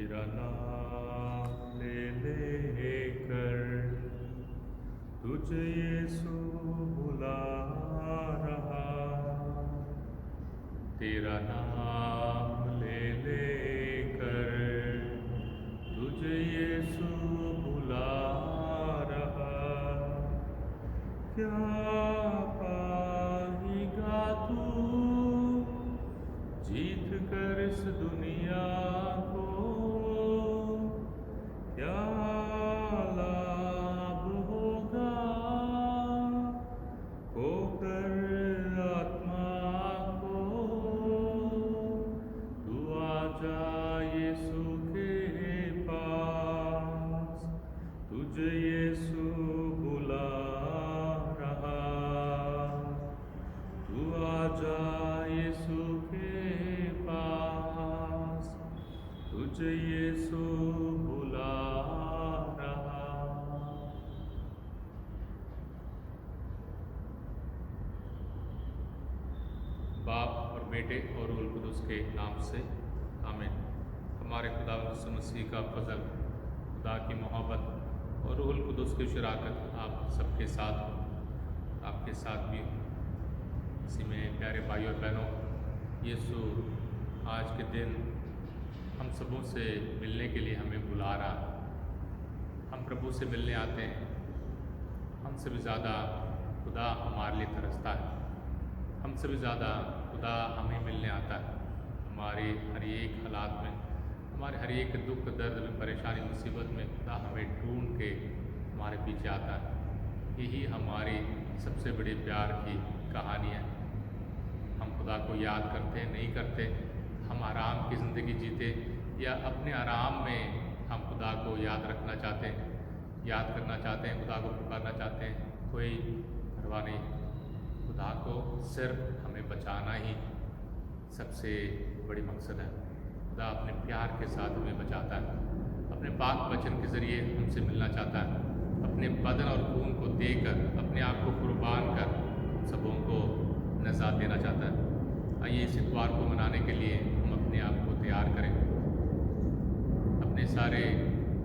तेरा नाम ले लेकर तुझे यीशु बुला रहा, तेरा नाम ले लेकर तुझे यीशु बुला रहा। क्या पाएगा तू जीत कर इस दुनिया को, क्या लाभ होगा खोकर आत्मा को। तू आजा यीशु के पास, तुझे यीशु बुला रहा। तू आजा यीशु के पास, तुझे यीशु बुला रहा। बाप और बेटे और रूह कुदुस के नाम से आमीन। हमारे खुदा यीशु मसीह का फजल, खुदा की मोहब्बत और रूह कुदुस की शराकत आप सबके साथ हो, आपके साथ भी हो। इसी में प्यारे भाई और बहनों, यीशु आज के दिन हम सबों से मिलने के लिए हमें बुला रहा। हम प्रभु से मिलने आते हैं। हमसे भी ज़्यादा खुदा हमारे लिए तरसता है। हमसे भी ज़्यादा खुदा हमें मिलने आता है। हमारे हर एक हालात में, हमारे हर एक दुख दर्द में, परेशानी मुसीबत में खुदा हमें ढूंढ के हमारे पीछे आता है। यही हमारी सबसे बड़ी प्यार की कहानी है। हम खुदा को याद करते नहीं करते, हम आराम की ज़िंदगी जीते या अपने आराम में हम खुदा को याद रखना चाहते हैं, याद करना चाहते हैं, खुदा को पुकारना चाहते हैं, कोई परवाह नहीं। खुदा को सिर्फ हमें बचाना ही सबसे बड़ी मकसद है। खुदा अपने प्यार के साथ हमें बचाता है, अपने पाक वचन के ज़रिए हमसे मिलना चाहता है, अपने बदन और खून को देकर, अपने आप को कुर्बान कर सबों को नजात देना चाहता है। आइए इस इतवार को मनाने के लिए हम अपने आप को तैयार करें। अपने सारे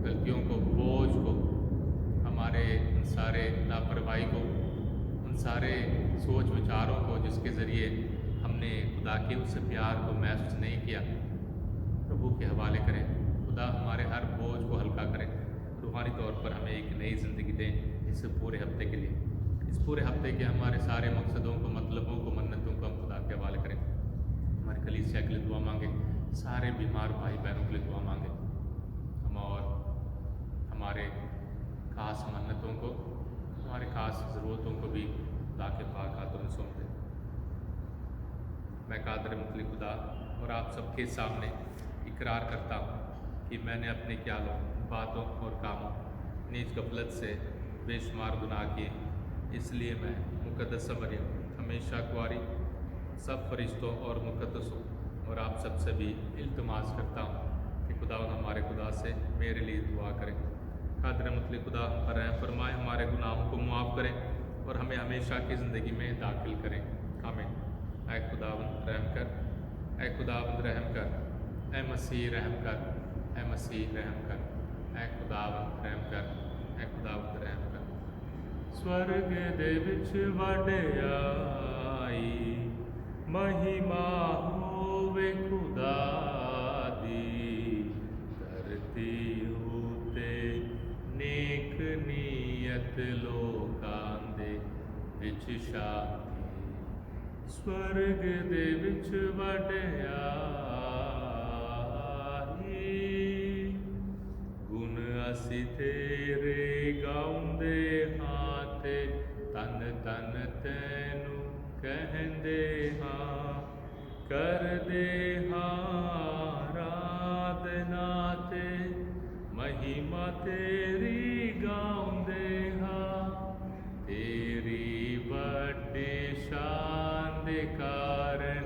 गलतियों को, बोझ को, हमारे उन सारे लापरवाही को, उन सारे सोच विचारों को जिसके ज़रिए हमने खुदा के उस प्यार को महसूस नहीं किया, प्रभु के हवाले करें। खुदा हमारे हर बोझ को हल्का करें, रूहानी तौर पर हमें एक नई ज़िंदगी दें इस पूरे हफ्ते के लिए। इस पूरे हफ्ते के हमारे सारे मकसदों को, मतलबों को, मन्नतों को हम खुदा के हवाले करें। हमारे कलीसिया के लिए दुआ मांगे, सारे बीमार भाई बहनों के लिए दुआ मांगे। हम और हमारे खास मन्नतों को, हमारे खास ज़रूरतों को भी खुदा के पाक हाथों में सौंप दें। मैं कादर मुतलक खुदा और आप सबके सामने इकरार करता हूँ कि मैंने अपने ख्यालों, बातों और कामों, नीच गफलत से बेशुमार गुनाह किए। इसलिए मैं मुकद्दस मरियम, हमेशा कुंवारी, सब फरिश्तों और मुकद्दसों और आप सबसे भी इल्तिमास करता हूँ कि खुदा हमारे खुदा से मेरे लिए दुआ करें। कादर मुतलक खुदा पर रहम फरमाए, हमारे गुनाहों को मुआफ़ करें और हमें हमेशा की ज़िंदगी में दाखिल करें। आमीन। ऐ खुदावंद रहम कर, ऐ खुदावंद रहम कर, ऐ मसीह रहम कर, ऐ मसीह रहम कर, ऐ खुदावंद रहम कर, ऐ खुदावंद रहम कर। स्वर्ग दे विच वडियाई महिमा होवे खुदा दी, धरती उते नेक नीयत लोकां दे विच शांति। स्वर्ग दे विच वडियाई, गुण असी तेरे गाउंदे हां ते तन तन तैनू कहंदे हां, करदे हां आराधना ते महिमा तेरी गाउंदे हां। तेरी बड़ी शान दे कारण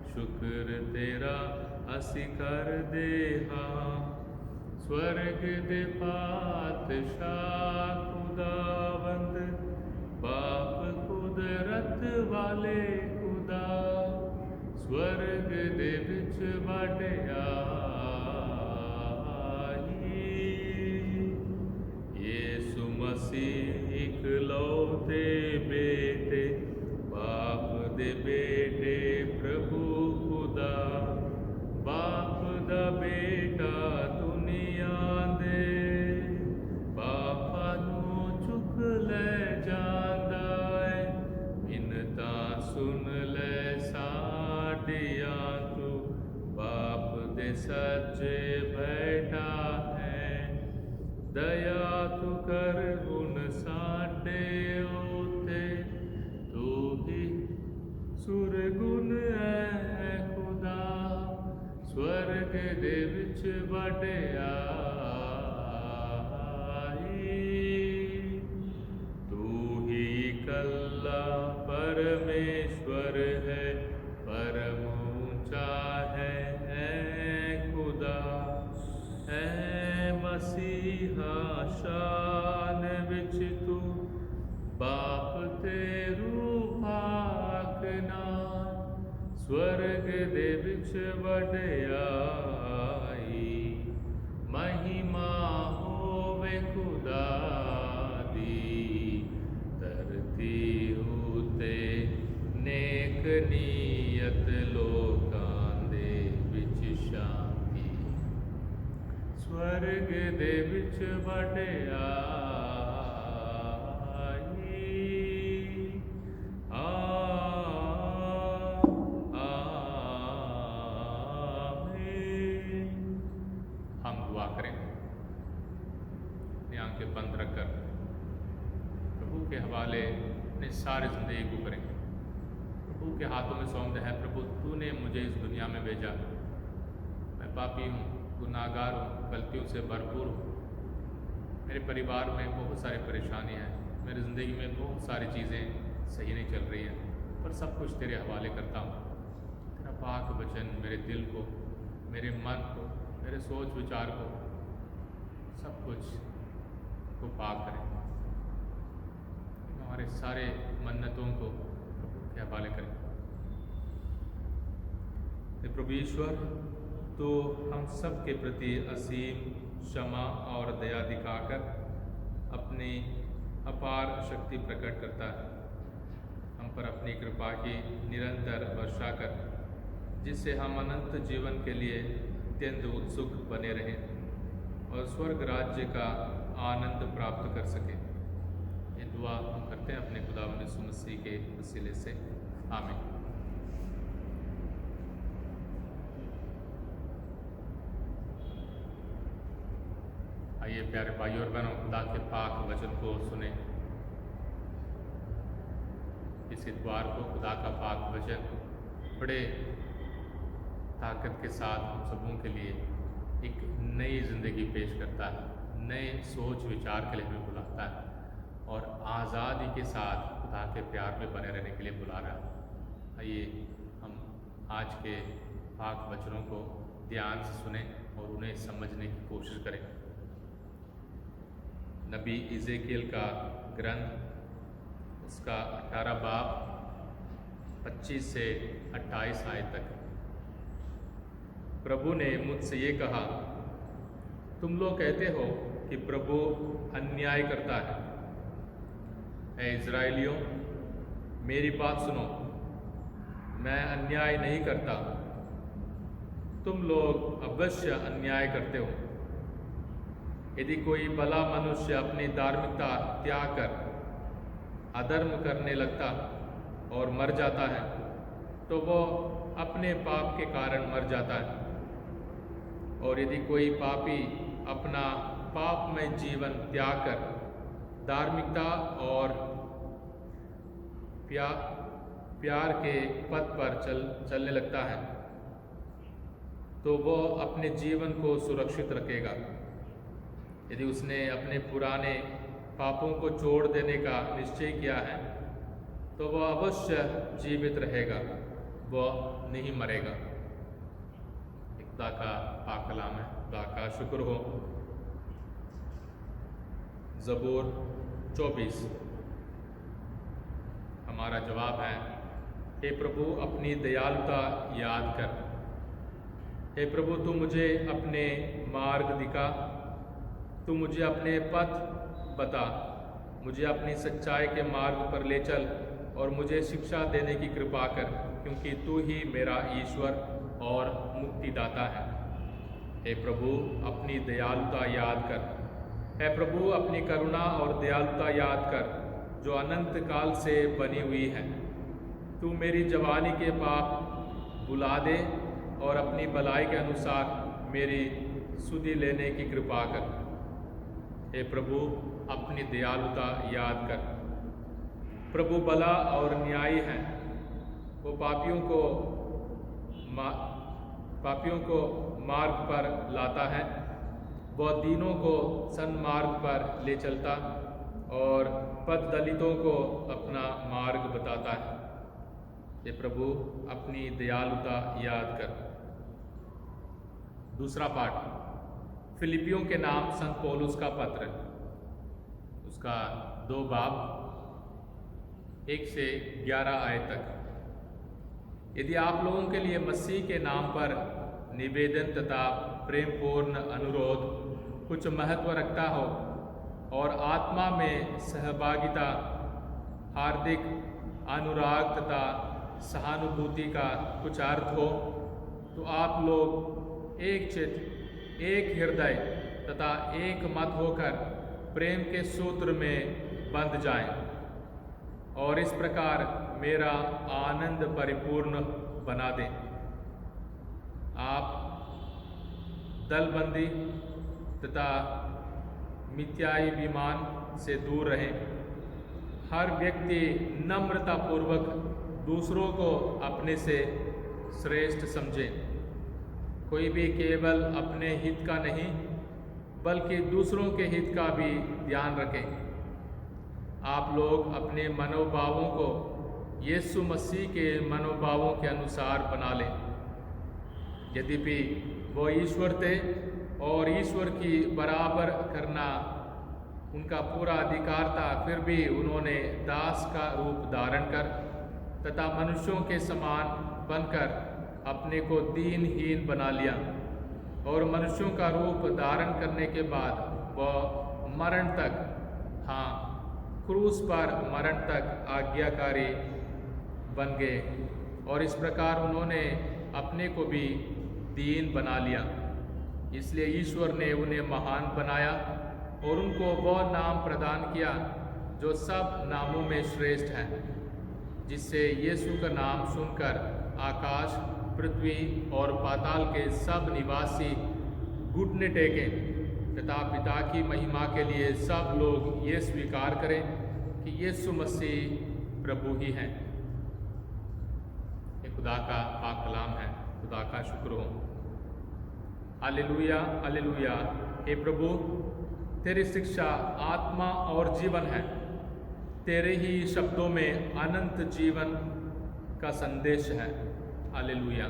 शुक्र तेरा असी करदे हां। स्वर्ग दे पातशाह खुदावंद, बाप कुदरत वाले खुदा, स्वर्ग दे विच वडियाई। दे बेटे प्रभु खुदा बाप दा बेटा दुनिया दे पापां नूं चुक ले जांदा है मिन्नतां सुन ले साडियां तू बाप दे सज्जे बैठा है दया तू कर हुण साडे उत्ते तू ही सुरगुण है खुदा स्वर्ग दे विच वडियाई तू ही कल्ला परमेश्वर है परम ऊंचा है खुदा है मसीहा शान विच तू बाप ते रूपाकना स्वर्ग दे विच वडियाई महिमा होवे खुदा दी धरती उते नेक नीयत लोकां दे विच शांति स्वर्ग दे विच वडियाई आंखें बंद रखकर प्रभु के हवाले अपने सारी ज़िंदगी को करें। प्रभु के हाथों में सौंपते हैं। प्रभु तूने मुझे इस दुनिया में भेजा, मैं पापी हूँ, गुनाहगार हूँ, गलतियों से भरपूर हूँ। मेरे परिवार में बहुत सारी परेशानी है, मेरी ज़िंदगी में बहुत सारी चीज़ें सही नहीं चल रही हैं, पर सब कुछ तेरे हवाले करता हूँ। तेरा पाक वचन मेरे दिल को, मेरे मन को, मेरे सोच विचार को, सब कुछ को पाक करें। हमारे सारे मन्नतों को प्रभु के हवाले करें। प्रभु ईश्वर तो हम सब के प्रति असीम क्षमा और दया दिखाकर अपनी अपार शक्ति प्रकट करता है। हम पर अपनी कृपा की निरंतर वर्षा कर, जिससे हम अनंत जीवन के लिए अत्यंत उत्सुक बने रहें और स्वर्ग राज्य का आनंद प्राप्त कर सके। ये दुआ हम करते हैं अपने खुदावंद यीशु मसीह के वसीले से, आमीन। आइए प्यारे भाइयों और बहनों, खुदा के पाक वचन को सुने। इस इतवार को खुदा का पाक वचन बड़े ताकत के साथ हम सबों के लिए एक नई ज़िंदगी पेश करता है, नए सोच विचार के लिए हमें बुलाता है और आज़ादी के साथ खुदा के प्यार में बने रहने के लिए बुला रहा है। आइए हम आज के पाक वचनों को ध्यान से सुने और उन्हें समझने की कोशिश करें। नबी इज़ेकियल का ग्रंथ, उसका 18 बाब 25 से 28 आयत तक। प्रभु ने मुझसे ये कहा, तुम लोग कहते हो कि प्रभु अन्याय करता है। ऐ इज़राइलियों, मेरी बात सुनो, मैं अन्याय नहीं करता। तुम लोग अवश्य अन्याय करते हो। यदि कोई भला मनुष्य अपनी धार्मिकता त्याग कर अधर्म करने लगता और मर जाता है, तो वो अपने पाप के कारण मर जाता है। और यदि कोई पापी अपना पापमय जीवन त्याग कर धार्मिकता और प्यार के पथ पर चलने लगता है, तो वो अपने जीवन को सुरक्षित रखेगा। यदि उसने अपने पुराने पापों को छोड़ देने का निश्चय किया है, तो वह अवश्य जीवित रहेगा, वह नहीं मरेगा। खुदा का पाक कलाम है, खुदा का शुक्र हो। ज़बूर 24। हमारा जवाब है, हे प्रभु अपनी दयालुता याद कर। हे प्रभु तू मुझे अपने मार्ग दिखा, तू मुझे अपने पथ बता, मुझे अपनी सच्चाई के मार्ग पर ले चल और मुझे शिक्षा देने की कृपा कर, क्योंकि तू ही मेरा ईश्वर और मुक्तिदाता है। हे प्रभु, अपनी दयालुता याद कर। हे प्रभु, अपनी करुणा और दयालुता याद कर, जो अनंत काल से बनी हुई है। तू मेरी जवानी के पाप बुला दे और अपनी भलाई के अनुसार मेरी सुधि लेने की कृपा कर। हे प्रभु, अपनी दयालुता याद कर। प्रभु भला और न्यायी है। वो पापियों को मार्ग पर लाता है। वह दीनों को सन्मार्ग पर ले चलता और पथदलितों को अपना मार्ग बताता है। हे प्रभु, अपनी दयालुता याद कर। दूसरा पाठ, फिलिपियों के नाम संत पौलुस का पत्र, उसका 2 बाब 1 से 11 आयत तक। यदि आप लोगों के लिए मसीह के नाम पर निवेदन तथा प्रेमपूर्ण अनुरोध कुछ महत्व रखता हो और आत्मा में सहभागिता, हार्दिक अनुराग तथा सहानुभूति का कुछ अर्थ हो, तो आप लोग एक चित्त, एक हृदय तथा एक मत होकर प्रेम के सूत्र में बंध जाएं और इस प्रकार मेरा आनंद परिपूर्ण बना दें। आप दलबंदी तथा मिथ्याभिमान से दूर रहें। हर व्यक्ति नम्रतापूर्वक दूसरों को अपने से श्रेष्ठ समझे। कोई भी केवल अपने हित का नहीं बल्कि दूसरों के हित का भी ध्यान रखें। आप लोग अपने मनोभावों को यीशु मसीह के मनोभावों के अनुसार बना लें। यद्यपि वो ईश्वर थे और ईश्वर की बराबर करना उनका पूरा अधिकार था, फिर भी उन्होंने दास का रूप धारण कर तथा मनुष्यों के समान बनकर अपने को दीनहीन बना लिया और मनुष्यों का रूप धारण करने के बाद वह मरण तक, हाँ, क्रूस पर मरण तक आज्ञाकारी बन गए और इस प्रकार उन्होंने अपने को भी दीन बना लिया। इसलिए ईश्वर ने उन्हें महान बनाया और उनको वह नाम प्रदान किया जो सब नामों में श्रेष्ठ है, जिससे यीशु का नाम सुनकर आकाश, पृथ्वी और पाताल के सब निवासी घुटने टेकें तथा पिता की महिमा के लिए सब लोग ये स्वीकार करें कि यीशु मसीह प्रभु ही हैं। ये खुदा का पाक कलाम है। खुदा का शुक्र हो। Hallelujah, hallelujah. हे प्रभु, तेरी शिक्षा आत्मा और जीवन है। तेरे ही शब्दों में अनंत जीवन का संदेश है। हालेलुया।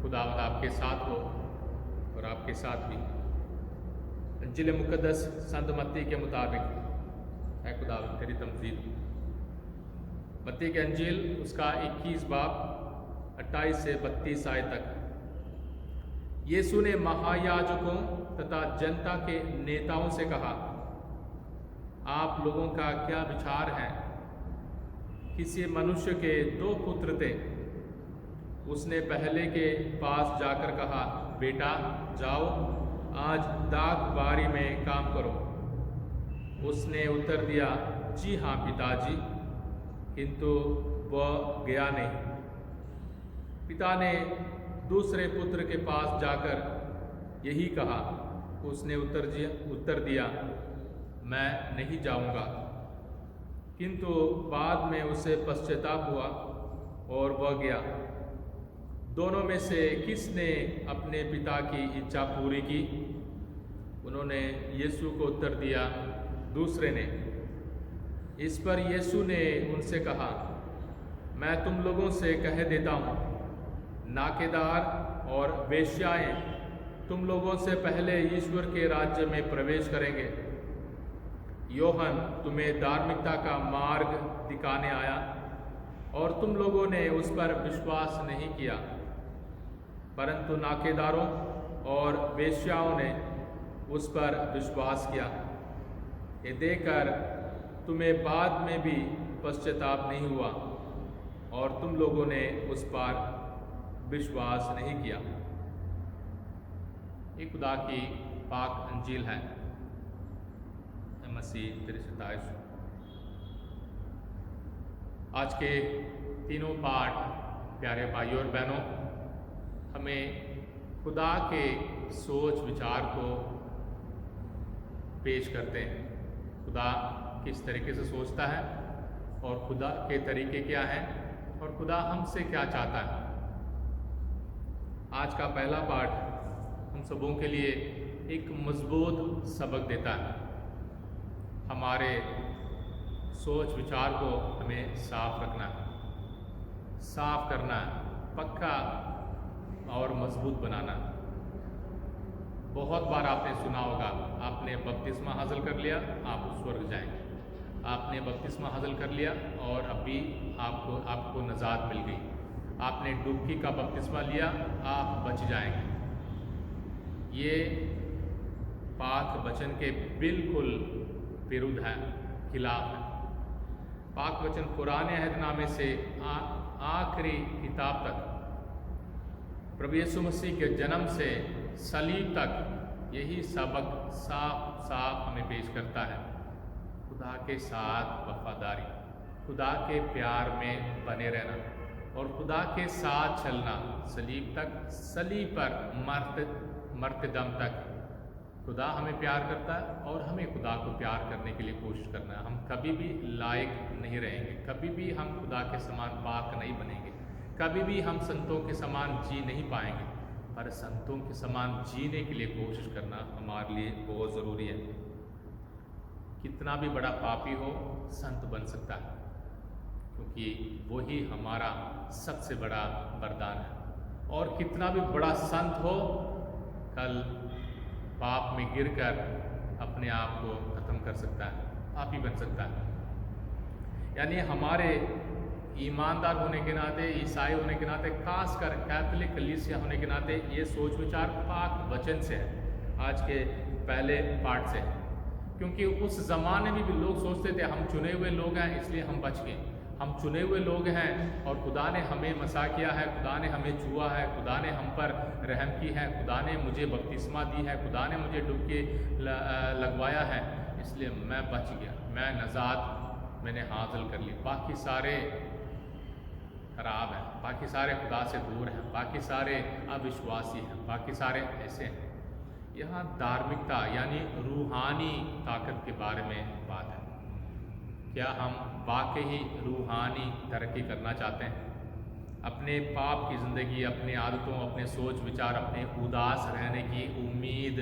खुदावंद आपके साथ हो और आपके साथ भी। इंजील मुकद्दस संत मत्ती के मुताबिक है खुदावंद तेरी तमजीद। मत्ती के अंजील उसका 21 बाब 28 से 32 आयत तक। यीशु ने महायाजकों तथा जनता के नेताओं से कहा, आप लोगों का क्या विचार है? किसी मनुष्य के 2 पुत्र थे। उसने पहले के पास जाकर कहा, बेटा जाओ, आज दाख बारी में काम करो। उसने उत्तर दिया, जी हाँ पिताजी, किंतु वह गया नहीं। पिता ने दूसरे पुत्र के पास जाकर यही कहा। उसने उत्तर दिया, मैं नहीं जाऊंगा। किंतु बाद में उसे पश्चाताप हुआ और वह गया। दोनों में से किसने अपने पिता की इच्छा पूरी की? उन्होंने यीशु को उत्तर दिया, दूसरे ने। इस पर यीशु ने उनसे कहा, मैं तुम लोगों से कह देता हूँ, नाकेदार और वेश्याएं तुम लोगों से पहले ईश्वर के राज्य में प्रवेश करेंगे। योहन तुम्हें धार्मिकता का मार्ग दिखाने आया और तुम लोगों ने उस पर विश्वास नहीं किया, परंतु नाकेदारों, और वेश्याओं ने उस पर विश्वास किया। ये देखकर तुम्हें बाद में भी पश्चाताप नहीं हुआ और तुम लोगों ने उस पर विश्वास नहीं किया। ये खुदा की पाक अंजील है। मसीह तेरी सताइश। आज के तीनों पाठ प्यारे भाइयों और बहनों हमें खुदा के सोच विचार को पेश करते हैं। खुदा किस तरीके से सोचता है और खुदा के तरीके क्या हैं और खुदा हमसे क्या चाहता है। आज का पहला पाठ हम सबों के लिए एक मजबूत सबक देता है। हमारे सोच विचार को हमें साफ रखना है, साफ करना है, पक्का और मजबूत बनाना। बहुत बार आपने सुना होगा, आपने बपतिस्मा हासिल कर लिया आप स्वर्ग जाएंगे, आपने बपतिस्मा हासिल कर लिया और अभी आपको नजात मिल गई, आपने डुबकी का बपतिस्मा लिया आप बच जाएंगे। ये पाक वचन के बिल्कुल विरुद्ध है, खिलाफ है। पाक वचन पुराने अहदनामे से आखिरी किताब तक, प्रभु यीशु मसीह के जन्म से सलीब तक यही सबक साफ साफ हमें पेश करता है। खुदा के साथ वफादारी, खुदा के प्यार में बने रहना और खुदा के साथ चलना सलीब तक, सलीब पर मरते दम तक। खुदा हमें प्यार करता है और हमें खुदा को प्यार करने के लिए कोशिश करना है। हम कभी भी लायक नहीं रहेंगे, कभी भी हम खुदा के समान पाक नहीं बनेंगे, कभी भी हम संतों के समान जी नहीं पाएंगे, पर संतों के समान जीने के लिए कोशिश करना हमारे लिए बहुत ज़रूरी है। कितना भी बड़ा पापी हो संत बन सकता है, क्योंकि वही हमारा सबसे बड़ा वरदान है। और कितना भी बड़ा संत हो कल पाप में गिरकर अपने आप को ख़त्म कर सकता है, पापी बन सकता है। यानी हमारे ईमानदार होने के नाते, ईसाई होने के नाते, खासकर कैथोलिक कलीसिया होने के नाते ये सोच विचार पाक वचन से है, आज के पहले पाठ से है। क्योंकि उस ज़माने में भी लोग सोचते थे हम चुने हुए लोग हैं इसलिए हम बच गए, हम चुने हुए लोग हैं और खुदा ने हमें मसा किया है, खुदा ने हमें छुआ है, खुदा ने हम पर रहम की है, खुदा ने मुझे बपतिस्मा दी है, खुदा ने मुझे डुबकी लगवाया है, इसलिए मैं बच गया, मैं नजात मैंने हासिल कर ली। बाकी सारे खराब हैं, बाकी सारे खुदा से दूर हैं, बाकी सारे अविश्वासी हैं, बाकी सारे ऐसे हैं। यहाँ धार्मिकता यानी रूहानी ताकत के बारे में बात है। क्या हम वाकई रूहानी तरक्की करना चाहते हैं? अपने पाप की ज़िंदगी, अपनी आदतों, अपने सोच विचार, अपने उदास रहने की, उम्मीद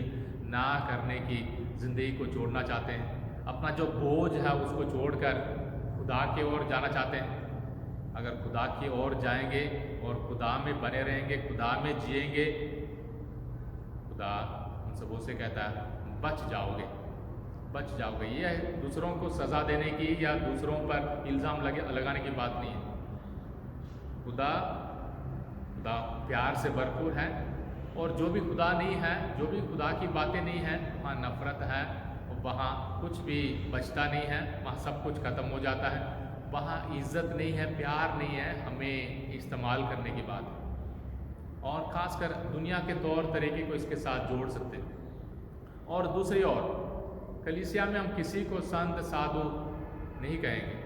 ना करने की ज़िंदगी को छोड़ना चाहते हैं? अपना जो बोझ है उसको छोड़कर खुदा की ओर जाना चाहते हैं? अगर खुदा की ओर जाएंगे और खुदा में बने रहेंगे, खुदा में जिएंगे, खुदा हम सबों से कहता है बच जाओगे, बच जाओगे। ये दूसरों को सज़ा देने की या दूसरों पर इल्ज़ाम लगाने की बात नहीं है। खुदा प्यार से भरपूर है और जो भी खुदा नहीं है, जो भी खुदा की बातें नहीं हैं, वहाँ नफ़रत है, वहाँ कुछ भी बचता नहीं है, वहाँ सब कुछ ख़त्म हो जाता है, वहाँ इज़्ज़त नहीं है, प्यार नहीं है, हमें इस्तेमाल करने की बात है। और ख़ासकर दुनिया के तौर तरीके को इसके साथ जोड़ सकते हैं। और दूसरी ओर कलीसिया में हम किसी को संत साधु नहीं कहेंगे,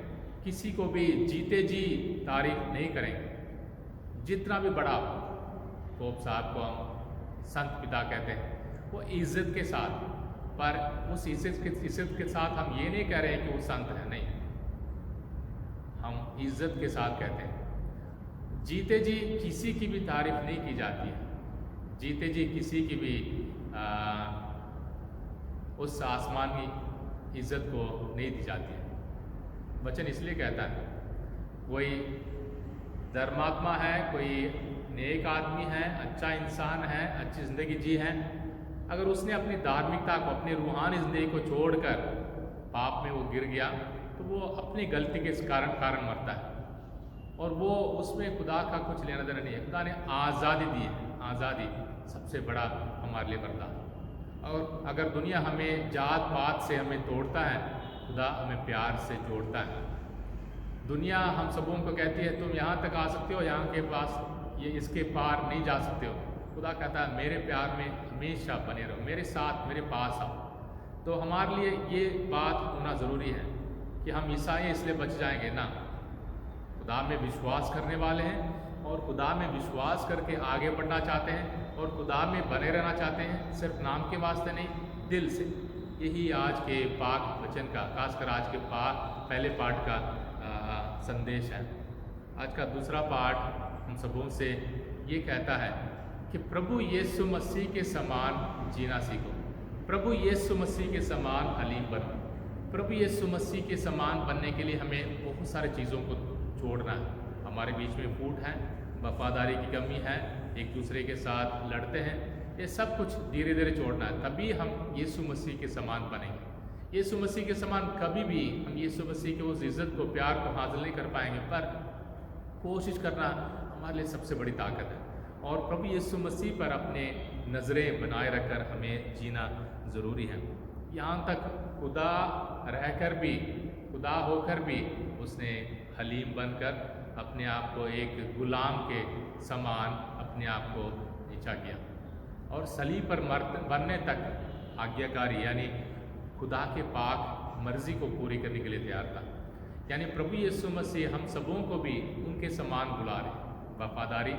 किसी को भी जीते जी तारीफ नहीं करेंगे। जितना भी बड़ा पोप साहब को हम संत पिता कहते हैं, वो इज़्ज़त के साथ, पर उस इज़्ज़त के साथ हम ये नहीं कह रहे हैं कि वो संत है, नहीं, हम इज़्ज़त के साथ कहते हैं। जीते जी किसी की भी तारीफ नहीं की जाती है, जीते जी किसी की भी उस आसमानी इज़्ज़त को नहीं दी जाती है। वचन इसलिए कहता है कोई धर्मात्मा है, कोई नेक आदमी है, अच्छा इंसान है, अच्छी ज़िंदगी जी है, अगर उसने अपनी धार्मिकता को, अपनी रूहानी ज़िंदगी को छोड़कर पाप में वो गिर गया तो वो अपनी गलती के कारण मरता है और वो उसमें खुदा का कुछ लेना देना नहीं है। खुदा ने आज़ादी दी है, आज़ादी सबसे बड़ा हमारे लिए वरदान है। और अगर दुनिया हमें जात पात से हमें तोड़ता है, खुदा हमें प्यार से जोड़ता है। दुनिया हम सबों को कहती है तुम यहाँ तक आ सकते हो, यहाँ के पास ये इसके पार नहीं जा सकते हो। खुदा कहता है मेरे प्यार में हमेशा बने रहो, मेरे साथ मेरे पास आओ। तो हमारे लिए ये बात होना ज़रूरी है कि हम ईसाई इसलिए बच जाएंगे ना, खुदा में विश्वास करने वाले हैं और खुदा में विश्वास करके आगे बढ़ना चाहते हैं और खुदा में बने रहना चाहते हैं, सिर्फ नाम के वास्ते नहीं, दिल से। यही आज के पाक वचन का, खासकर आज के पहले पाठ का संदेश है। आज का दूसरा पाठ हम सबों से ये कहता है कि प्रभु यीशु मसीह के समान जीना सीखो, प्रभु यीशु मसीह के समान हलीम बनो। प्रभु यीशु मसीह के समान बनने के लिए हमें बहुत सारी चीज़ों को छोड़ना है। हमारे बीच में फूट है, वफादारी की कमी है, एक दूसरे के साथ लड़ते हैं, ये सब कुछ धीरे धीरे छोड़ना है, तभी हम यीशु मसीह के समान बनेंगे। यीशु मसीह के समान कभी भी हम यीशु मसीह के उस इज़्ज़त को, प्यार को हासिल नहीं कर पाएंगे, पर कोशिश करना हमारे लिए सबसे बड़ी ताकत है। और प्रभु यीशु मसीह पर अपने नज़रें बनाए रखकर हमें जीना ज़रूरी है। यहाँ तक खुदा रहकर भी, खुदा होकर भी उसने हलीम बनकर अपने आप को एक गुलाम के समान अपने आप को नीचा किया और सलीब पर मरने तक आज्ञाकारी यानी खुदा के पाक मर्जी को पूरी करने के लिए तैयार था। यानी प्रभु यीशु मसीह हम सबों को भी उनके समान बुला रहे, वफादारी,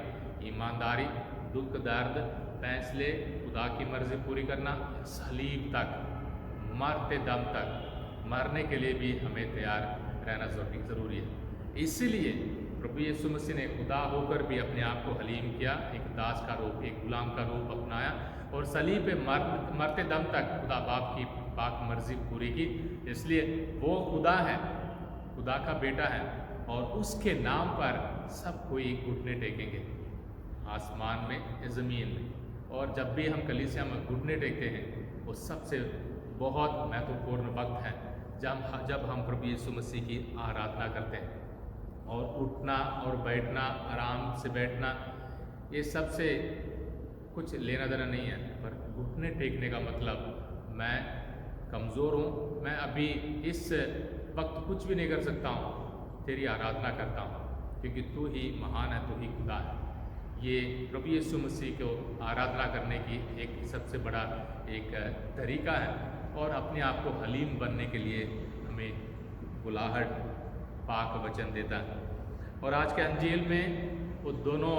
ईमानदारी, दुख दर्द, फैसले, खुदा की मर्जी पूरी करना, सलीब तक, मरते दम तक, मरने के लिए भी हमें तैयार रहना ज़रूरी है। इसीलिए प्रभु यीशु मसीह ने खुदा होकर भी अपने आप को हलीम किया, एक दास का रूप, एक गुलाम का रूप अपनाया और सलीब पे मरते दम तक खुदा बाप की पाक मर्जी पूरी की। इसलिए वो खुदा है, खुदा का बेटा है और उसके नाम पर सब कोई घुटने टेकेंगे, आसमान में, ज़मीन में। और जब भी हम कलीसिया में घुटने टेकते हैं, वो सबसे बहुत महत्वपूर्ण वक्त है जब हम प्रभु यीशु मसीह की आराधना करते हैं। और उठना और बैठना, आराम से बैठना, ये सबसे कुछ लेना देना नहीं है, पर घुटने टेकने का मतलब मैं कमज़ोर हूँ, मैं अभी इस वक्त कुछ भी नहीं कर सकता हूँ, तेरी आराधना करता हूँ क्योंकि तू ही महान है, तू ही खुदा है। ये प्रभु यीशु मसीह को आराधना करने की एक सबसे बड़ा एक तरीका है और अपने आप को हलीम बनने के लिए हमें बुलाहट पाक वचन देता है। और आज के अंजील में वो दोनों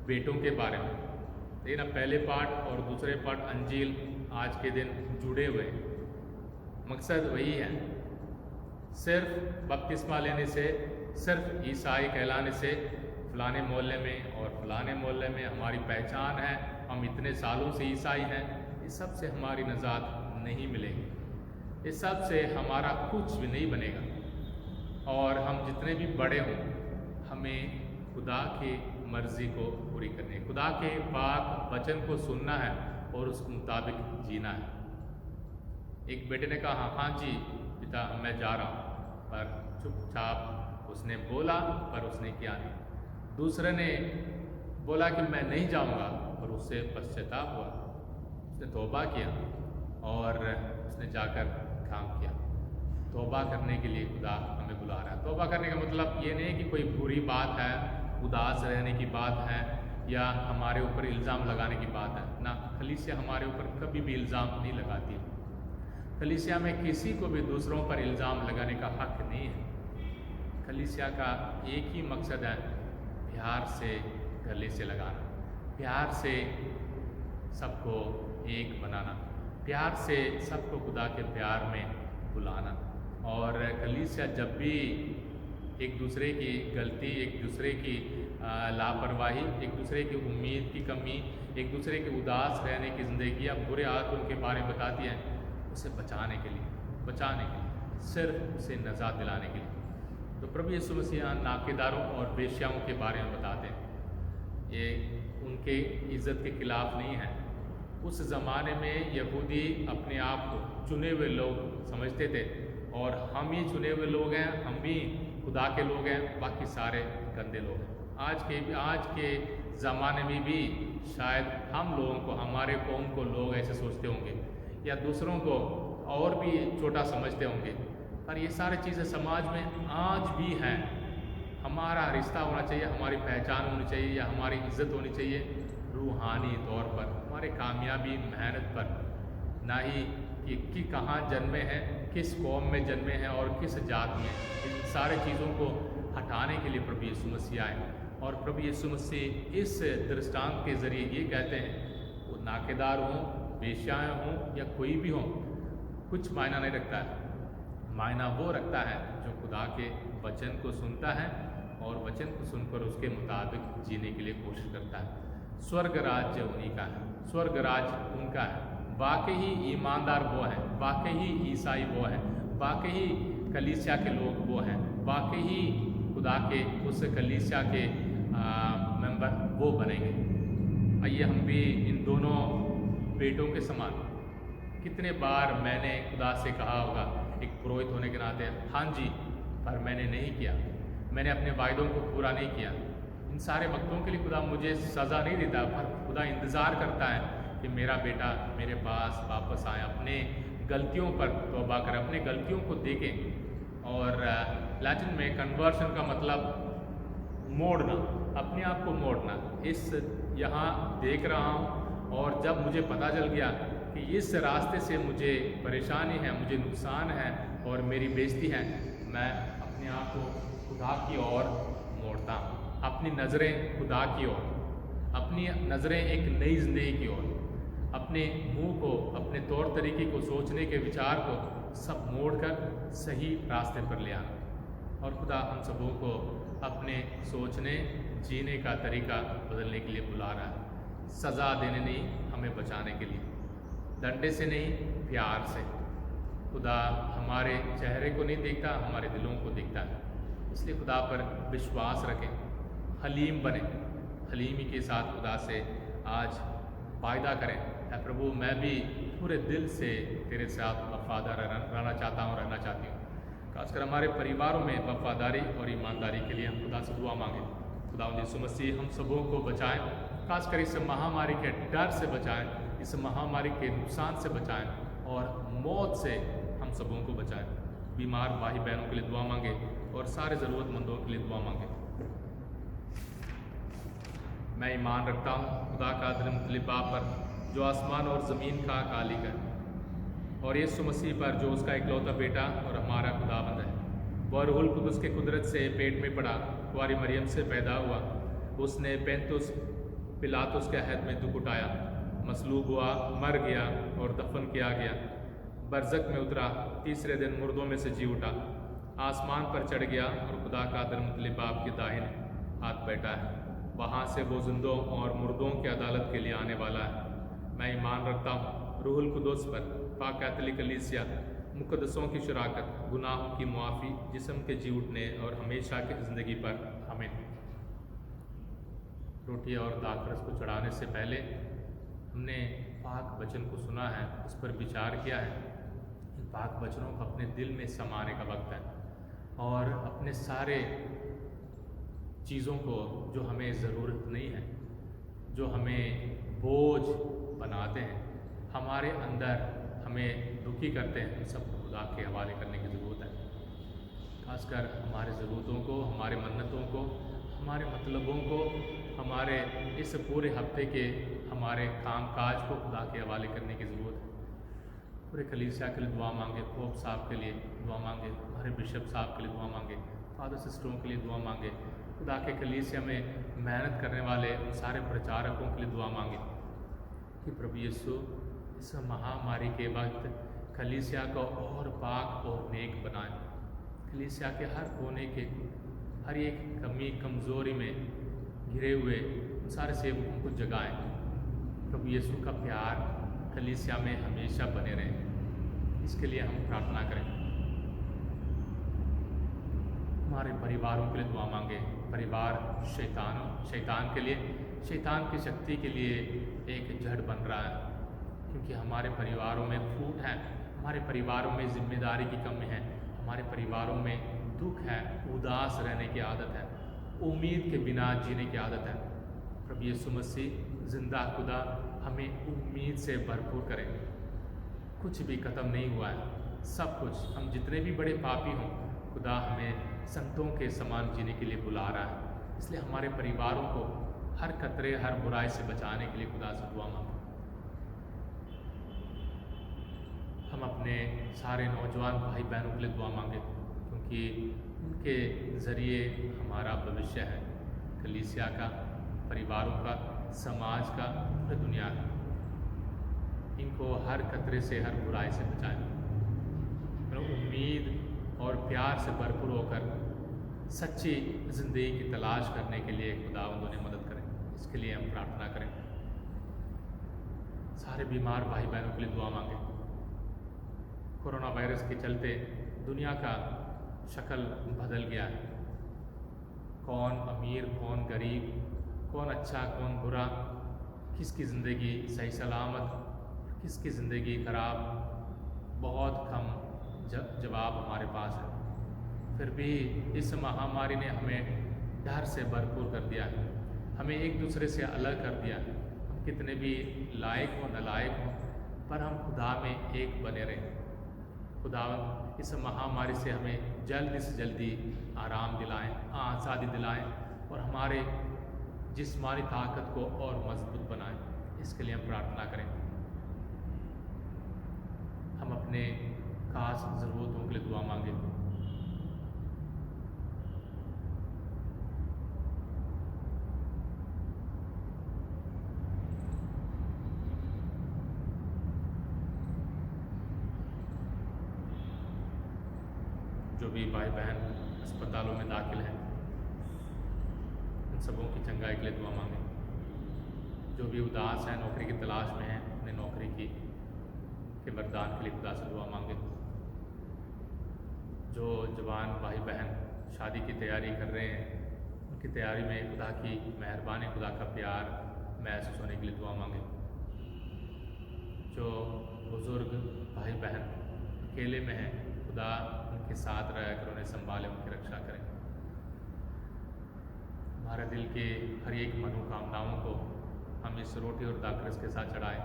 बेटों के बारे में, लेकिन पहले पाठ और दूसरे पाठ अंजील आज के दिन जुड़े हुए हैं। मकसद वही है, सिर्फ बपतिस्मा लेने से, सिर्फ ईसाई कहलाने से फलाने मोहल्ले में और फलाने मोहल्ले में हमारी पहचान है, हम इतने सालों से ईसाई हैं, इस सब से हमारी निजात नहीं मिलेगी, इस सब से हमारा कुछ भी नहीं बनेगा। और हम जितने भी बड़े हों, हमें खुदा की मर्ज़ी को पूरी करनी है, खुदा के पाक वचन को सुनना है और उसके मुताबिक जीना है। एक बेटे ने कहा, हाँ जी पिता मैं जा रहा हूँ, पर चुपचाप उसने बोला पर उसने किया नहीं। दूसरे ने बोला कि मैं नहीं जाऊँगा, पर उससे पश्चाताप हुआ, उसने तौबा किया और उसने जाकर काम किया। तौबा करने के लिए खुदा हमें बुला रहा है। तौबा करने का मतलब ये नहीं कि कोई बुरी बात है, उदास रहने की बात है या हमारे ऊपर इल्ज़ाम लगाने की बात है ना। कलीसिया हमारे ऊपर कभी भी इल्ज़ाम नहीं लगाती। कलीसिया में किसी को भी दूसरों पर इल्ज़ाम लगाने का हक नहीं है। कलीसिया का एक ही मकसद है, प्यार से गले से लगाना, प्यार से सबको एक बनाना, प्यार से सबको खुदा के प्यार में बुलाना। और कलीसिया जब भी एक दूसरे की गलती, एक दूसरे की लापरवाही, एक दूसरे की उम्मीद की कमी, एक दूसरे के उदास रहने की ज़िंदगी या बुरे आदतों के बारे में बताती है, उसे बचाने के लिए, सिर्फ उसे नजात दिलाने के लिए। तो प्रभु यीशु मसीह नाकेदारों और वेश्याओं के बारे में बताते हैं। ये उनके इज़्ज़त के खिलाफ नहीं है। उस ज़माने में यहूदी अपने आप को चुने हुए लोग समझते थे और हम ही चुने हुए लोग हैं, हम भी खुदा के लोग हैं, बाकी सारे गंदे लोग हैं। आज के ज़माने में भी शायद हम लोगों को, हमारे कौम को लोग ऐसे सोचते होंगे या दूसरों को और भी छोटा समझते होंगे, पर ये सारी चीज़ें समाज में आज भी हैं। हमारा रिश्ता होना चाहिए, हमारी पहचान होनी चाहिए या हमारी इज्जत होनी चाहिए रूहानी तौर पर, हमारे कामयाबी मेहनत पर, ना ही कि कहाँ जन्मे हैं, किस कौम में जन्मे हैं और किस जात में। इन सारे चीज़ों को हटाने के लिए प्रभु यीशु मसीह आए और प्रभु यीशु मसीह इस दृष्टांत के ज़रिए ये कहते हैं, वो नाकेदार हों, वेश्याएँ हों या कोई भी हों, कुछ मायना नहीं रखता है। मायना वो रखता है जो खुदा के वचन को सुनता है और वचन को सुनकर उसके मुताबिक जीने के लिए कोशिश करता है। स्वर्ग राज्य उन्हीं का है, स्वर्ग राज्य उनका है। वाकई ही ईमानदार वो हैं, वाकई ही ईसाई वो हैं, वाकई ही कलीसिया के लोग वो हैं, वाकई ही खुदा के उस कलीसिया के मेंबर वो बनेंगे। आइए हम भी इन दोनों बेटों के समान, कितने बार मैंने खुदा से कहा होगा एक पुरोहित होने के नाते, हाँ जी, पर मैंने नहीं किया, मैंने अपने वायदों को पूरा नहीं किया। इन सारे वक्तों के लिए खुदा मुझे सज़ा नहीं देता, पर खुदा इंतज़ार करता है कि मेरा बेटा मेरे पास वापस आए, अपने गलतियों पर तौबा करें, अपने गलतियों को देखें। और लैटिन में कन्वर्शन का मतलब मोड़ना, अपने आप को मोड़ना। इस यहाँ देख रहा हूँ और जब मुझे पता चल गया कि इस रास्ते से मुझे परेशानी है, मुझे नुकसान है और मेरी बेइज्जती है, मैं अपने आप को खुदा की ओर मोड़ता हूँ, अपनी नज़रें खुदा की ओर, अपनी नज़रें एक नई ज़िंदगी की ओर, अपने मुंह को, अपने तौर तरीके को, सोचने के विचार को सब मोड़कर सही रास्ते पर ले आना। और खुदा हम सबों को अपने सोचने, जीने का तरीका बदलने के लिए बुला रहा है। सज़ा देने नहीं, हमें बचाने के लिए, डंडे से नहीं, प्यार से। खुदा हमारे चेहरे को नहीं देखता, हमारे दिलों को देखता है। इसलिए खुदा पर विश्वास रखें, हलीम बने, हलीमी के साथ खुदा से आज वायदा करें, है प्रभु मैं भी पूरे दिल से तेरे साथ वफादार रहना चाहता हूँ, रहना चाहती हूँ। खासकर हमारे परिवारों में वफादारी और ईमानदारी के लिए हम खुदा से दुआ मांगें। खुदा यीशु मसीह हम सबों को बचाएं, खासकर इस महामारी के डर से बचाएं, इस महामारी के नुकसान से बचाएं और मौत से हम सबों को बचाएं। बीमार भाई बहनों के लिए दुआ मांगे और सारे ज़रूरतमंदों के लिए दुआ मांगे। मैं ईमान रखता हूँ खुदा का अदृम्य बाप पर जो आसमान और ज़मीन का खालिक है, और यीशु मसीह पर जो उसका इकलौता बेटा और हमारा खुदाबंद है। वह रूहुल कुदुस के कुदरत से पेट में पड़ा, कुंवारी मरियम से पैदा हुआ। उसने पेंतुस पिलातुस के अहद में दुख उठाया, मसलूब हुआ, मर गया और दफन किया गया, बरज़क में उतरा, तीसरे दिन मुर्दों में से जी उठा, आसमान पर चढ़ गया और खुदा का अदृम्य बाप के दाहिने हाथ बैठा है। वहाँ से वो जिंदों और मुर्दों की अदालत के लिए आने वाला है। मैं ईमान रखता हूँ रूहुल कुदुस पर, पाक कैथोलिक कलीसिया, मुकद्दसों की शराकत, गुनाहों की मुआफ़ी, जिस्म के जी उठने और हमेशा की ज़िंदगी पर आमीन। रोटी और दाखरस को चढ़ाने से पहले हमने पाक वचन को सुना है, उस पर विचार किया है। इन पाक वचनों को अपने दिल में समाने का वक्त है और अपने सारे चीज़ों को जो हमें ज़रूरत नहीं है, जो हमें बोझ बनाते हैं, हमारे अंदर हमें दुखी करते हैं, उन सबको खुदा के हवाले करने की ज़रूरत है। खासकर हमारे ज़रूरतों को, हमारे मन्नतों को, हमारे मतलबों को, हमारे इस पूरे हफ्ते के हमारे कामकाज को खुदा के हवाले करने की ज़रूरत है। पूरे कलीसिया के लिए दुआ मांगे, पोप साहब के लिए दुआ मांगे, हमारे बिशप साहब के लिए दुआ मांगे, फादर सिस्टरों के लिए दुआ मांगे, खुदा के कलीसिया में मेहनत करने वाले उन सारे प्रचारकों के लिए दुआ मांगे कि प्रभु यीशु इस महामारी के वक्त कलीसिया को और पाक और नेक बनाए। कलीसिया के हर कोने के, हर एक कमी कमज़ोरी में घिरे हुए उन सारे सेवकों को जगाएं। प्रभु यीशु का प्यार कलीसिया में हमेशा बने रहे, इसके लिए हम प्रार्थना करें। हमारे परिवारों के लिए दुआ मांगे। परिवार शैतान के लिए, शैतान की शक्ति के लिए एक जड़ बन रहा है, क्योंकि हमारे परिवारों में फूट है, हमारे परिवारों में जिम्मेदारी की कमी है, हमारे परिवारों में दुख है, उदास रहने की आदत है, उम्मीद के बिना जीने की आदत है। प्रभु यीशु मसीह जिंदा खुदा हमें उम्मीद से भरपूर करे। कुछ भी ख़त्म नहीं हुआ है, सब कुछ, हम जितने भी बड़े पापी हों, खुदा हमें संतों के समान जीने के लिए बुला रहा है। इसलिए हमारे परिवारों को हर खतरे, हर बुराई से बचाने के लिए खुदा से दुआ मांगें। हम अपने सारे नौजवान भाई बहनों के लिए दुआ मांगें, क्योंकि उनके ज़रिए हमारा भविष्य है, कलीसिया का, परिवारों का, समाज का, पूरी दुनिया का। इनको हर खतरे से, हर बुराई से बचाएं। उम्मीद और प्यार से भरपूर होकर सच्ची ज़िंदगी की तलाश करने के लिए खुदावंद उन्हें मदद करें। इसके लिए हम प्रार्थना करें। सारे बीमार भाई बहनों के लिए दुआ मांगें। कोरोना वायरस के चलते दुनिया का शक्ल बदल गया है। कौन अमीर, कौन गरीब, कौन अच्छा, कौन बुरा, किसकी ज़िंदगी सही सलामत, किसकी ज़िंदगी खराब, बहुत कम जवाब हमारे पास है। फिर भी इस महामारी ने हमें डर से भरपूर कर दिया है, हमें एक दूसरे से अलग कर दिया है। हम कितने भी लायक हों, नालायक हों, पर हम खुदा में एक बने रहें। खुदा इस महामारी से हमें जल्दी से जल्दी आराम दिलाएं, आज़ादी दिलाएं और हमारे जिस्मानी ताकत को और मजबूत बनाएं। इसके लिए हम प्रार्थना करें। हम अपने खास ज़रूरतों के लिए दुआ मांगें। जो भी भाई बहन अस्पतालों में दाखिल हैं, उन सबों की चंगाई के लिए दुआ मांगें। जो भी उदास हैं, नौकरी की तलाश में हैं, अपने नौकरी के वरदान के लिए खुदा से दुआ मांगें। जो जवान भाई बहन शादी की तैयारी कर रहे हैं, उनकी तैयारी में खुदा की मेहरबानी, खुदा का प्यार महसूस होने के लिए दुआ मांगें। जो बुज़ुर्ग भाई बहन अकेले में हैं, खुदा उनके साथ रहकर उन्हें संभाले, उनकी रक्षा करें। हमारे दिल के हर एक मनोकामनाओं को हम इस रोटी और दाखरस के साथ चढ़ाएं।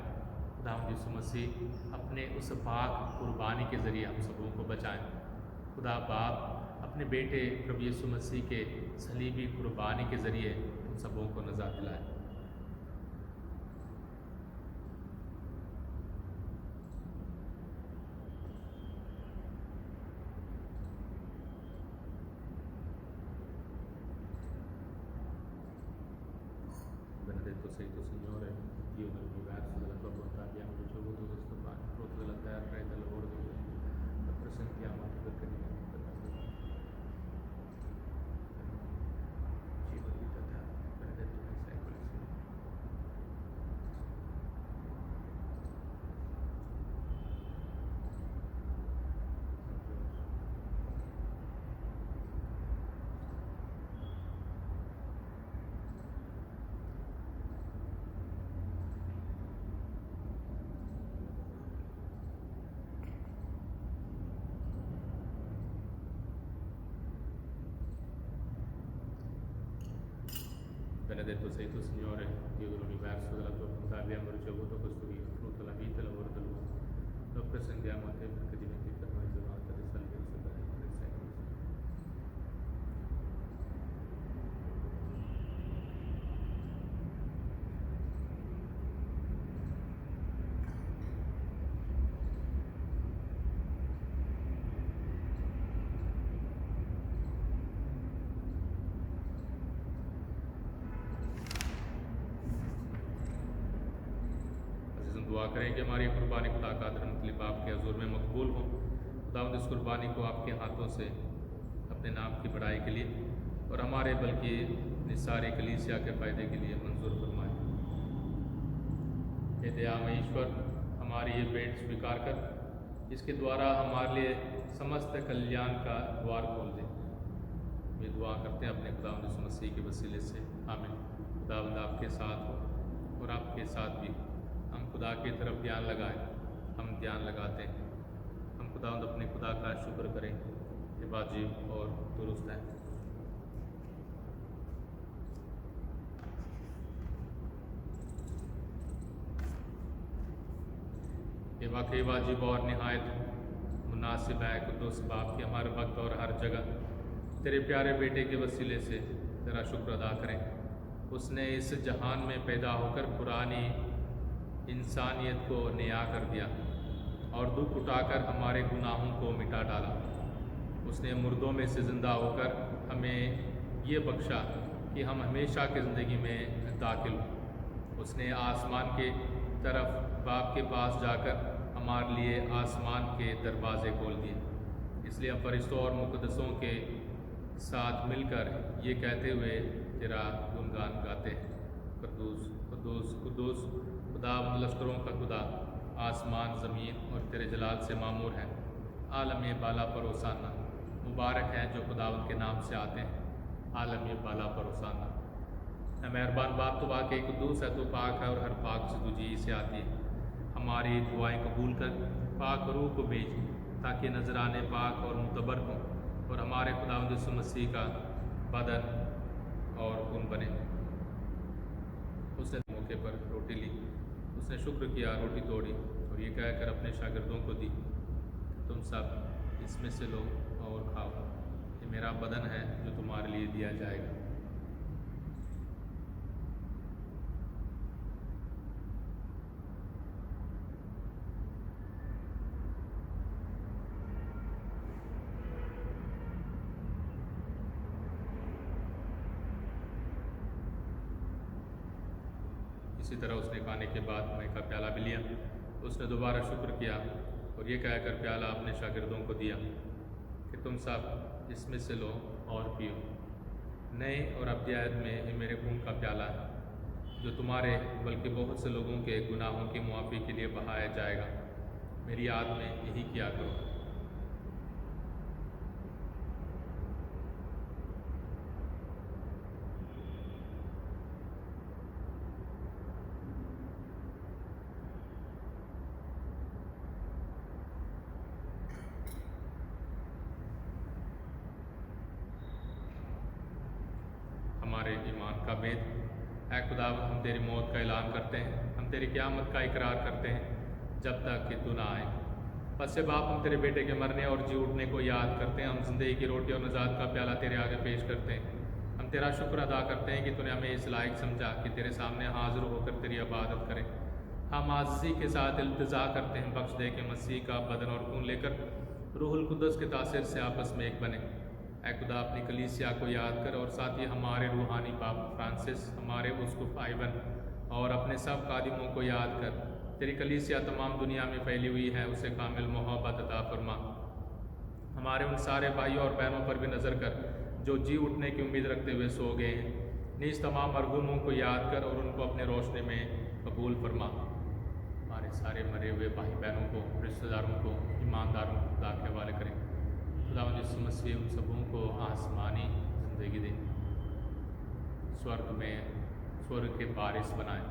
खुदा यीशु मसीह अपने उस पाक कुर्बानी के ज़रिए हम सबों को बचाएं। खुदा बाप अपने बेटे प्रभु यीशु मसीह के सलीबी कुर्बानी के ज़रिए हम सबों को नजात दिलाएं। Benedetto sei tu, Signore, Dio dell'universo, della tua bontà abbiamo ricevuto questo pane, frutto della terra e del lavoro di Dio. Rappresentiamo anche perché diventi per noi. Cibo di vita eterna, benedetto nei secoli, Signore. Benedetto sei tu, Signore, Dio dell'universo, della tua bontà abbiamo ricevuto questo vino, frutto della vita e lavoro dell'uomo. Lo presentiamo a te perché diventi per noi giornata di salvezza per i secoli. दुआ करें कि हमारी कुर्बानी खुदा का आदर मतलब आपके हजूर में मकबूल हो। खुदावंद इस कुर्बानी को आपके हाथों से अपने नाम की बड़ाई के लिए और हमारे बल्कि निसारे कलीसिया के फ़ायदे के लिए मंजूर फरमाए। हे दयामय ईश्वर, हमारी ये भेंट स्वीकार कर इसके द्वारा हमारे लिए समस्त कल्याण का द्वार खोल दे। ये दुआ करते हैं अपने खुदावंद यीशु मसीह के वसीले से, आमीन। खुदावंद आपके साथ हो और आपके साथ भी हम खुदा की तरफ ध्यान लगाएं। हम ध्यान लगाते हैं, हम खुदावंद अपने खुदा का शुक्र करें, ये वाजिब और दुरुस्त है। ये वाकई वाजिब और नहायत मुनासिब है कुद्दूस बाप की हमारे वक्त और हर जगह तेरे प्यारे बेटे के वसीले से तेरा शुक्र अदा करें। उसने इस जहान में पैदा होकर पुरानी इंसानियत को नया कर दिया और दुख उठाकर हमारे गुनाहों को मिटा डाला। उसने मुर्दों में से ज़िंदा होकर हमें ये बख्शा कि हम हमेशा की ज़िंदगी में दाखिल हों। उसने आसमान के तरफ बाप के पास जाकर हमारे लिए आसमान के दरवाज़े खोल दिए। इसलिए हम फरिश्तों और मुक़द्दसों के साथ मिलकर ये कहते हुए तेरा गुणगान गाते हैं, कुद्दूस कुद्दूस कुद्दूस खुदा लश्करों का खुदा, आसमान ज़मीन और तेरे जलाल से मामूर है। आलम बाला पर होसाना, मुबारक हैं जो खुदावंद के नाम से आते हैं। आलम बाला पर होसाना। मेहरबान बाप तो वाकई कुद्दूस है, तो पाक है और हर पाक से तुझी से आती है। हमारी दुआएं कबूल कर, पाक रूह को भेज ताकि नजराने पाक और मुतबर हों और हमारे खुदावंद यीशु मसीह का बदन और खून बने। उसने मौके पर रोटी ली, उसने शुक्र किया, रोटी तोड़ी और ये कहकर अपने शागिर्दों को दी, तुम सब इसमें से लो और खाओ, ये मेरा बदन है जो तुम्हारे लिए दिया जाएगा। इसी तरह उसने खाने के बाद मई का प्याला भी लिया, उसने दोबारा शुक्र किया और ये कहकर प्याला अपने शागिर्दों को दिया कि तुम सब इसमें से लो और पियो। नए और अब्दियात में ये मेरे खून का प्याला है जो तुम्हारे बल्कि बहुत से लोगों के गुनाहों की मुआफ़ी के लिए बहाया जाएगा। मेरी याद में यही किया करो। हमारे ईमान का भेद है खुदा, हम तेरी मौत का ऐलान करते हैं, हम तेरी क़यामत का इकरार करते हैं जब तक कि तू ना आए। बस से बाप, हम तेरे बेटे के मरने और जी उठने को याद करते हैं। हम ज़िंदगी की रोटी और नजात का प्याला तेरे आगे पेश करते हैं। हम तेरा शुक्र अदा करते हैं कि तूने हमें इस लायक समझा कि तेरे सामने हाजिर होकर तेरी इबादत करें। हम आज़ी के साथ इल्तिजा करते हैं, बख्श दे के मसीह का बदन और खून लेकर रूहुल कुद्दस के तासीर से आपस में एक बने। ऐ खुदा, अपनी कलीसिया को याद कर और साथ ही हमारे रूहानी बाप फ्रांसिस, हमारे उस्कुफ आइवन और अपने सब खादिमों को याद कर। तेरी कलीसिया तमाम दुनिया में फैली हुई है, उसे कामिल मोहब्बत अता फरमा। हमारे उन सारे भाइयों और बहनों पर भी नज़र कर जो जी उठने की उम्मीद रखते हुए सो गए हैं। नीज तमाम मरहूमों को याद कर और उनको अपने रोशनी में कबूल फरमा। हमारे सारे मरे हुए भाई बहनों को, रिश्तेदारों को, ईमानदारों को खुदा के हवाले करें। खुदावंद यीशु मसीह उन सबों को आसमानी ज़िंदगी दे, स्वर्ग के बारिश बनाए।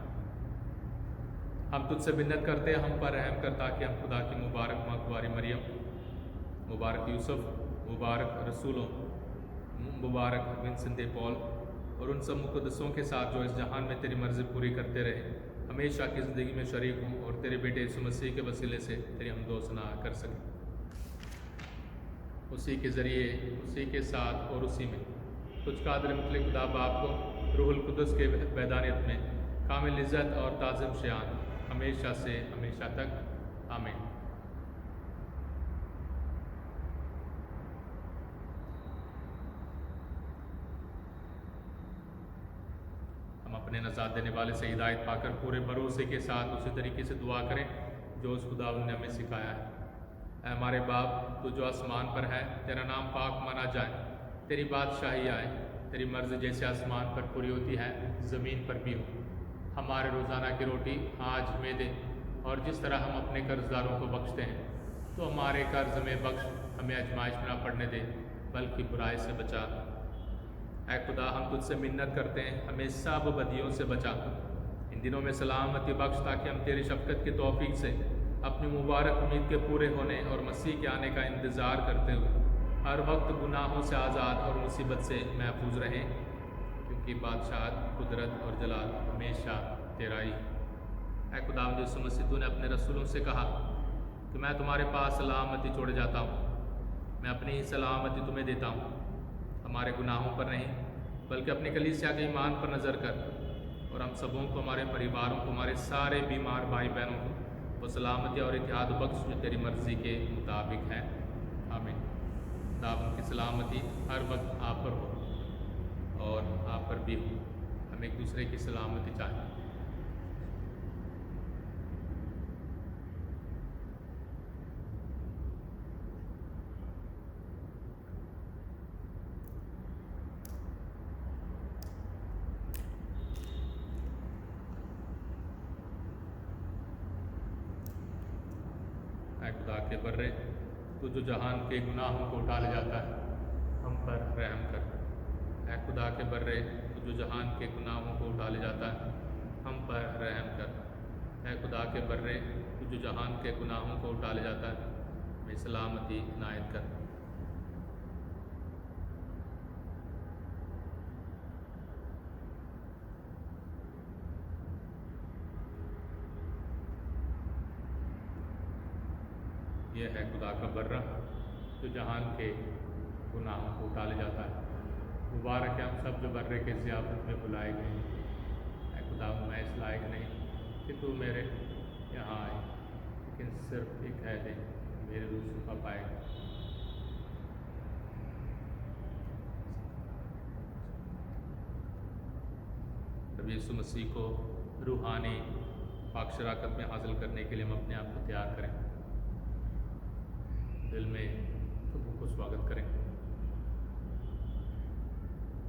हम तुझसे मिन्नत करते हैं, हम पर रहम कर ताकि हम खुदा की मुबारक माँ कुंवारी मरियम, मुबारक यूसुफ, मुबारक रसूलों, मुबारक विंसेंट दे पॉल और उन सब मुक़द्दसों के साथ जो इस जहान में तेरी मर्ज़ी पूरी करते रहे, हमेशा की ज़िंदगी में शरीक हों और तेरे बेटे यीशु मसीह के वसीले से तेरी हमदो सना कर सकें। उसी के ज़रिए, उसी के साथ और उसी में कुछ कादर मतलब खुदा बाप को रूहुल कुद्दस के वैदानियत में कामिल इज़्ज़त और ताज़िम शान हमेशा से हमेशा तक। आमीन। हम अपने नजात देने वाले से हिदायत पाकर पूरे भरोसे के साथ उसी तरीके से दुआ करें जो उस खुदावंद ने हमें सिखाया है। ऐ हमारे बाप, तू जो आसमान पर है, तेरा नाम पाक माना जाए, तेरी बादशाही आए, तेरी मर्ज़ी जैसे आसमान पर पूरी होती है ज़मीन पर भी हो। हमारे रोज़ाना की रोटी आज हमें दे और जिस तरह हम अपने कर्जदारों को बख्शते हैं तो हमारे कर्ज में बख्श, हमें आजमाइश में ना पड़ने दे बल्कि बुराई से बचा। ऐ खुदा, हम तुझसे मिन्नत करते हैं, हमें सब बदियों से बचा। इन दिनों में सलामती बख्श ताकि हम तेरी शफ़क़त की तौफ़ीक से अपनी मुबारक उम्मीद के पूरे होने और मसीह के आने का इंतज़ार करते हुए हर वक्त गुनाहों से आज़ाद और मुसीबत से महफूज रहें, क्योंकि बादशाहत, कुदरत और जलाल हमेशा तेरा ही। ऐ खुदावंद यीशु मसीह, तूने अपने रसूलों से कहा कि मैं तुम्हारे पास सलामती छोड़ जाता हूँ। मैं अपनी ही सलामती तुम्हें देता हूँ, हमारे गुनाहों पर नहीं बल्कि अपनी कलीसिया के ईमान पर नज़र कर, और हम सबों को, हमारे परिवारों को, हमारे सारे बीमार भाई बहनों को वो सलामती और इत्याद बख्श जो तेरी मर्ज़ी के मुताबिक है। आमीन। खुदावंद की सलामती हर वक्त आप पर हो और आप पर भी हो। हम एक दूसरे की सलामती चाहें। खुदा के बर्रे, तू जो जहान के गुनाहों को उठा ले जाता है, हम पर रहम कर। ऐ खुदा के बर्रे, तू जो जहान के गुनाहों को उठा ले जाता है, हम पर रहम कर। ऐ खुदा के बर्रे, तू जो जहान के गुनाहों को उठा ले जाता है, हमें सलामती इनायत कर। यह है खुदा का बर्रा जो जहान के गुनाहों को उठा ले जाता है। मुबारक है हम सब जो बर्रे के ज़ियाफ़त में बुलाए गए हैं। ऐ खुदा, मैं इस लायक नहीं कि तू मेरे यहाँ आए, लेकिन सिर्फ एक कह दे, मेरे रूह शिफा पाएगा। तब यीशु मसीह को रूहानी पाक शराकत में हासिल करने के लिए हम अपने आप को तैयार करें। दिल में प्रभु को स्वागत करें।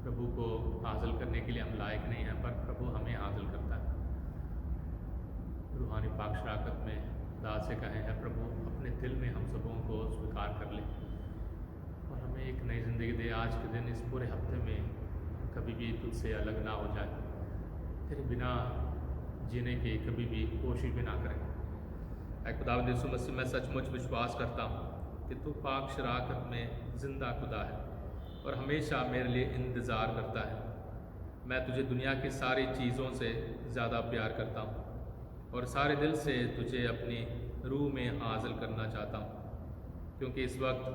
प्रभु को हासिल करने के लिए हम लायक नहीं हैं, पर प्रभु हमें हासिल करता है। रूहानी पाक शराकत में खुदा से कहें, है प्रभु, अपने दिल में हम सबों को स्वीकार कर ले और हमें एक नई ज़िंदगी दे। आज के दिन, इस पूरे हफ्ते में कभी भी तुझसे अलग ना हो जाए, तेरे बिना जीने की कभी भी कोशिश भी ना करें। ऐ खुदावंद यीशु मसीह, मैं सचमुच विश्वास करता हूँ कि तू पाक शराकत में ज़िंदा खुदा है और हमेशा मेरे लिए इंतज़ार करता है। मैं तुझे दुनिया की सारी चीज़ों से ज़्यादा प्यार करता हूँ और सारे दिल से तुझे अपनी रूह में हासिल करना चाहता हूँ, क्योंकि इस वक्त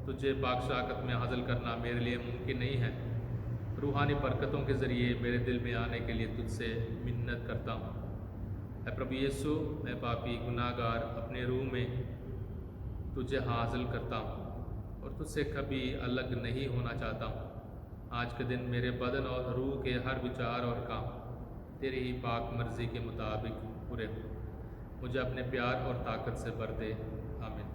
तुझे पाक शराकत में हासिल करना मेरे लिए मुमकिन नहीं है। रूहानी बरकतों के ज़रिए मेरे दिल में आने के लिए तुझसे मिन्नत करता हूँ। ऐ प्रभु यीशु, मैं पापी गुनाहगार अपने रूह में तुझे हासिल करता हूँ और तुझसे कभी अलग नहीं होना चाहता हूँ। आज के दिन मेरे बदन और रूह के हर विचार और काम तेरी ही पाक मर्ज़ी के मुताबिक पूरे हो। मुझे अपने प्यार और ताकत से भर दे। आमीन।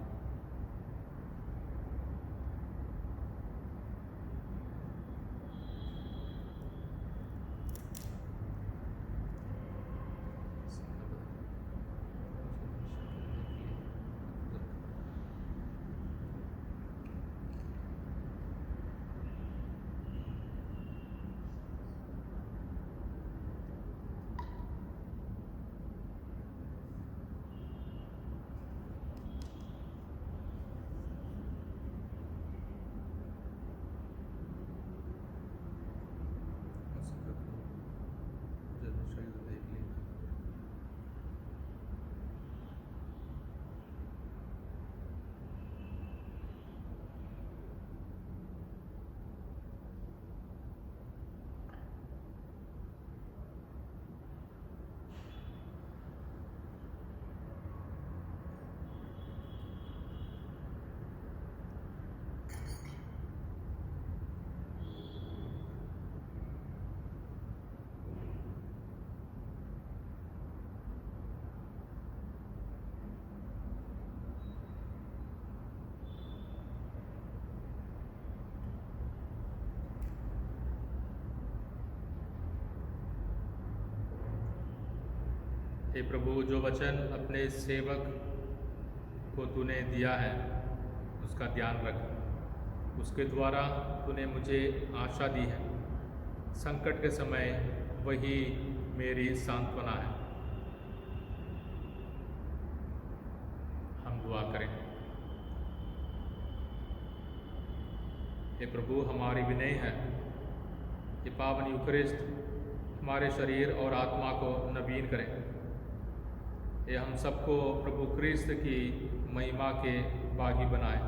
हे प्रभु, जो वचन अपने सेवक को तूने दिया है उसका ध्यान रख। उसके द्वारा तूने मुझे आशा दी है। संकट के समय वही मेरी सांत्वना है। हम दुआ करें। हे प्रभु, हमारी विनय है कि पावन यूकरिस्ट हमारे शरीर और आत्मा को नवीन करें। ये हम सबको प्रभु क्रिस्त की महिमा के भागी बनाए,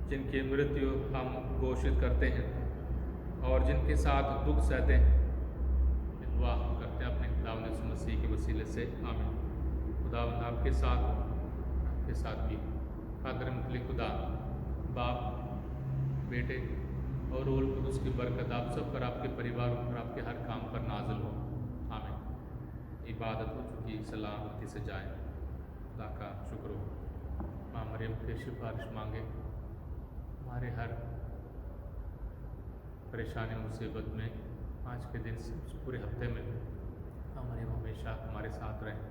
जिनकी मृत्यु हम घोषित करते हैं और जिनके साथ दुख सहते हैं। दुआ हम करते हैं अपने खुदावंद यीशु मसीह के वसीले से, आमीन। खुदावंद आपके साथ आपके साथ भी कादर मुतलिक खुदा बाप, बेटे और रूहुल कुद्दूस की बरकत आप सब पर, आपके परिवारों पर, आपके हर काम पर नाजिल हो, आमीन। इबादत हो चुकी सलामती से जाए, खुदा का शुक्र हो। माँ मरियम के सिफारिश मांगे, हमारे हर परेशानी मुसीबत में आज के दिन से पूरे हफ्ते में माँ मरियम हमेशा हमारे साथ रहें।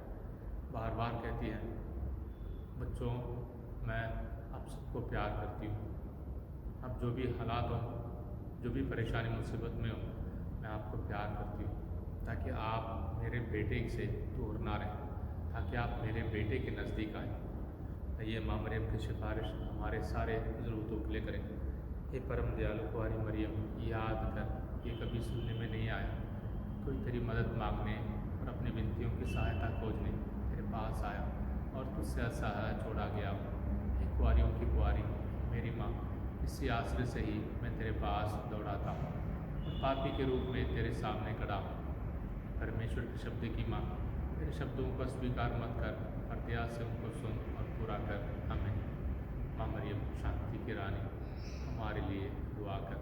बार बार कहती है, बच्चों मैं आप सबको प्यार करती हूँ। अब जो भी हालात हो, जो भी परेशानी मुसीबत में हो, मैं आपको प्यार करती हूँ, ताकि आप मेरे बेटे से दूर ना रहें, ताकि आप मेरे बेटे के नज़दीक आएँ। ये माँ मरियम की सिफारिश हमारे सारे ज़रूरतों के लिए करें। ये परम दयालु कुंवारी मरियम, याद कर, ये कभी सुनने में नहीं आया कोई तेरी मदद मांगने और अपनी विनतियों की सहायता खोजने तेरे पास आया और तुझसे असहाय छोड़ा गया। एक कुंवारियों की कुंवारी मेरी माँ, इसी आश्रय से ही मैं तेरे पास दौड़ाता हूँ और पापी के रूप में तेरे सामने खड़ा हूँ। परमेश्वर के शब्द की माँ, तेरे शब्दों को स्वीकार मत कर, पर दया से उनको सुन और पूरा कर। हमें माँ मरियम शांति की रानी, हमारे लिए दुआ कर।